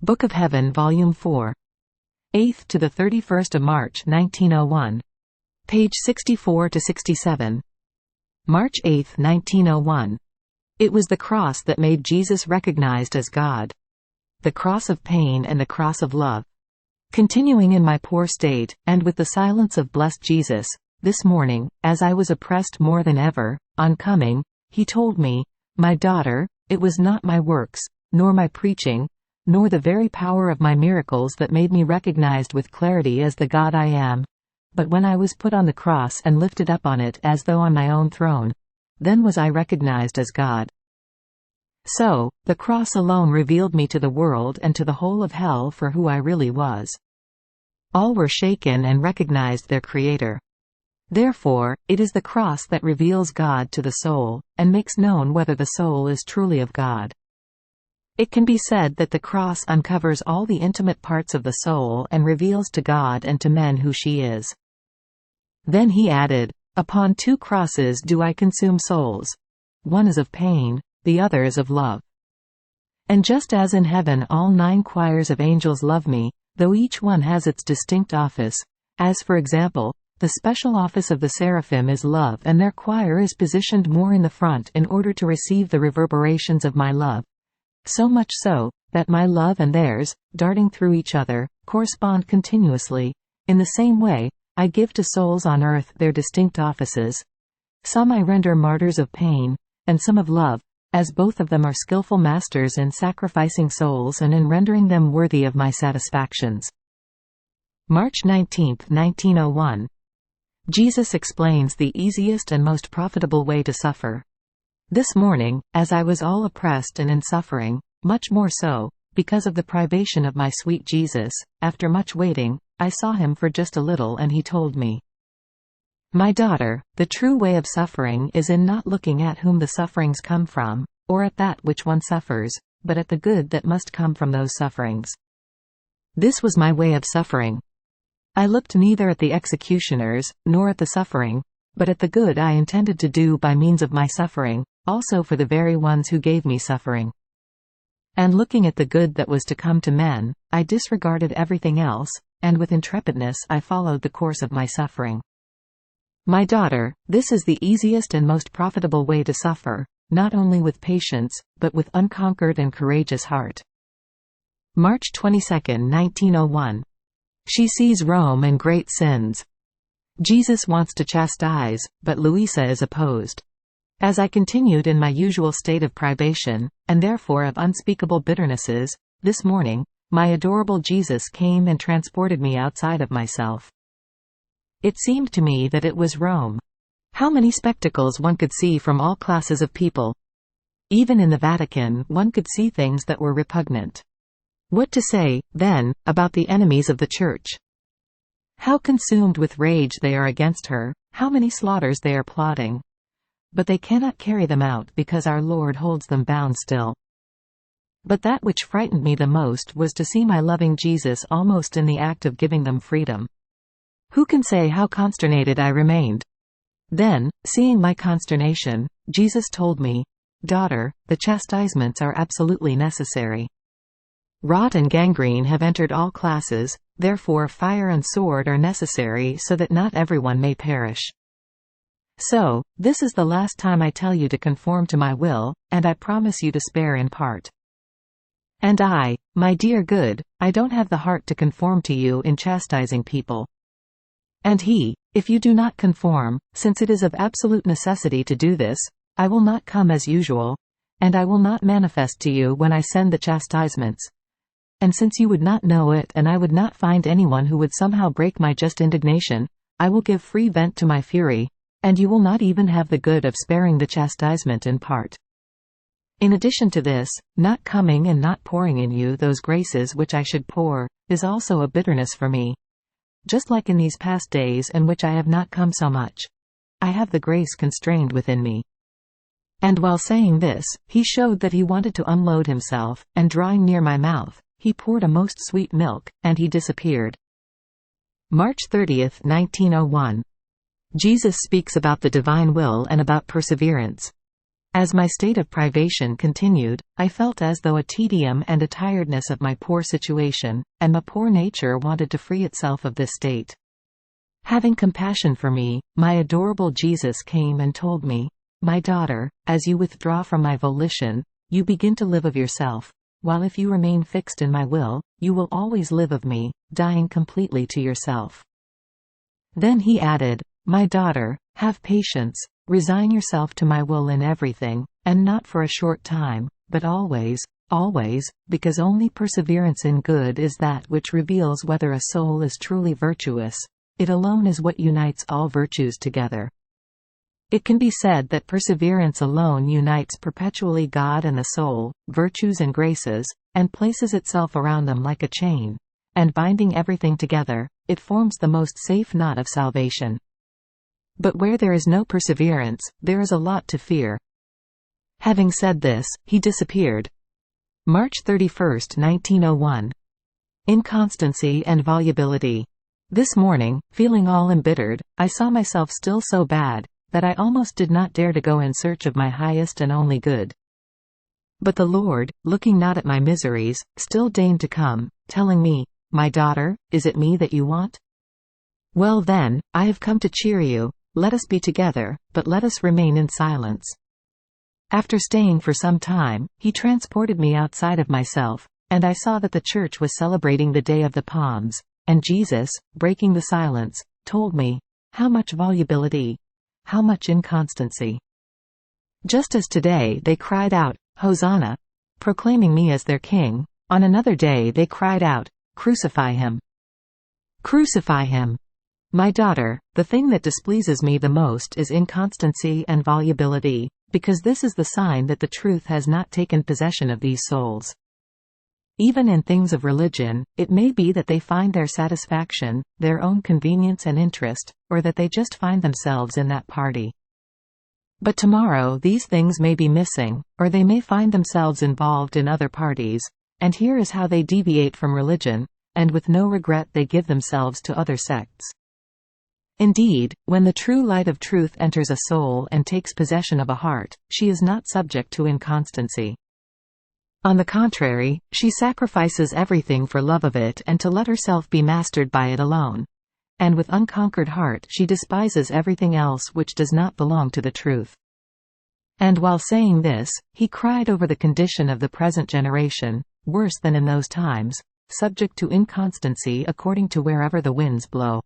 Book of Heaven, Volume 4. 8th to the 31st of March 1901. Page 64 to 67. March 8, 1901. It was the cross that made Jesus recognized as God. The cross of pain and the cross of love. Continuing in my poor state, and with the silence of blessed Jesus, this morning, as I was oppressed more than ever, on coming, he told me, "My daughter, it was not my works, nor my preaching, nor the very power of my miracles that made me recognized with clarity as the God I am, but when I was put on the cross and lifted up on it as though on my own throne, then was I recognized as God." So, the cross alone revealed me to the world and to the whole of hell for who I really was. All were shaken and recognized their Creator. Therefore, it is the cross that reveals God to the soul, and makes known whether the soul is truly of God. It can be said that the cross uncovers all the intimate parts of the soul and reveals to God and to men who she is. Then he added, "Upon 2 crosses do I consume souls. One is of pain, the other is of love. And just as in heaven all 9 choirs of angels love me, though each one has its distinct office, as for example, the special office of the seraphim is love, and their choir is positioned more in the front in order to receive the reverberations of my love, so much so, that my love and theirs, darting through each other, correspond continuously. In the same way, I give to souls on earth their distinct offices. Some I render martyrs of pain, and some of love, as both of them are skillful masters in sacrificing souls and in rendering them worthy of my satisfactions." March 19, 1901. Jesus explains the easiest and most profitable way to suffer. This morning, as I was all oppressed and in suffering, much more so, because of the privation of my sweet Jesus, after much waiting, I saw him for just a little and he told me, "My daughter, the true way of suffering is in not looking at whom the sufferings come from, or at that which one suffers, but at the good that must come from those sufferings." This was my way of suffering. I looked neither at the executioners, nor at the suffering, but at the good I intended to do by means of my suffering, also for the very ones who gave me suffering. And looking at the good that was to come to men, I disregarded everything else, and with intrepidness I followed the course of my suffering. My daughter, this is the easiest and most profitable way to suffer, not only with patience, but with unconquered and courageous heart. March 22, 1901. She sees Rome and great sins. Jesus wants to chastise, but Luisa is opposed. As I continued in my usual state of privation, and therefore of unspeakable bitternesses, this morning, my adorable Jesus came and transported me outside of myself. It seemed to me that it was Rome. How many spectacles one could see from all classes of people! Even in the Vatican one could see things that were repugnant. What to say, then, about the enemies of the Church? How consumed with rage they are against her, how many slaughters they are plotting. But they cannot carry them out because our Lord holds them bound still. But that which frightened me the most was to see my loving Jesus almost in the act of giving them freedom. Who can say how consternated I remained? Then, seeing my consternation, Jesus told me, "Daughter, the chastisements are absolutely necessary. Rot and gangrene have entered all classes, therefore fire and sword are necessary so that not everyone may perish. So, this is the last time I tell you to conform to my will, and I promise you to spare in part. And I, my dear good, I don't have the heart to conform to you in chastising people. And if you do not conform, since it is of absolute necessity to do this, I will not come as usual, and I will not manifest to you when I send the chastisements. And since you would not know it and I would not find anyone who would somehow break my just indignation, I will give free vent to my fury, and you will not even have the good of sparing the chastisement in part. In addition to this, not coming and not pouring in you those graces which I should pour, is also a bitterness for me. Just like in these past days in which I have not come so much. I have the grace constrained within me." And while saying this, he showed that he wanted to unload himself, and drawing near my mouth, he poured a most sweet milk, and he disappeared. March 30, 1901. Jesus speaks about the divine will and about perseverance. As my state of privation continued, I felt as though a tedium and a tiredness of my poor situation, and my poor nature wanted to free itself of this state. Having compassion for me, my adorable Jesus came and told me, "My daughter, as you withdraw from my volition, you begin to live of yourself, while if you remain fixed in my will, you will always live of me, dying completely to yourself." Then he added, "My daughter, have patience, resign yourself to my will in everything, and not for a short time, but always, always, because only perseverance in good is that which reveals whether a soul is truly virtuous. It alone is what unites all virtues together." It can be said that perseverance alone unites perpetually God and the soul, virtues and graces, and places itself around them like a chain, and binding everything together, it forms the most safe knot of salvation. But where there is no perseverance, there is a lot to fear. Having said this, he disappeared. March 31, 1901. Inconstancy and volubility. This morning, feeling all embittered, I saw myself still so bad, that I almost did not dare to go in search of my highest and only good. But the Lord, looking not at my miseries, still deigned to come, telling me, "My daughter, is it me that you want? Well then, I have come to cheer you. Let us be together, but let us remain in silence." After staying for some time, he transported me outside of myself, and I saw that the church was celebrating the Day of the Palms, and Jesus, breaking the silence, told me, "How much volubility! How much inconstancy!" Just as today they cried out, "Hosanna!" proclaiming me as their king, on another day they cried out, "Crucify him! Crucify him!" My daughter, the thing that displeases me the most is inconstancy and volubility, because this is the sign that the truth has not taken possession of these souls. Even in things of religion, it may be that they find their satisfaction, their own convenience and interest, or that they just find themselves in that party. But tomorrow these things may be missing, or they may find themselves involved in other parties, and here is how they deviate from religion, and with no regret they give themselves to other sects. Indeed, when the true light of truth enters a soul and takes possession of a heart, she is not subject to inconstancy. On the contrary, she sacrifices everything for love of it and to let herself be mastered by it alone. And with unconquered heart she despises everything else which does not belong to the truth. And while saying this, he cried over the condition of the present generation, worse than in those times, subject to inconstancy according to wherever the winds blow.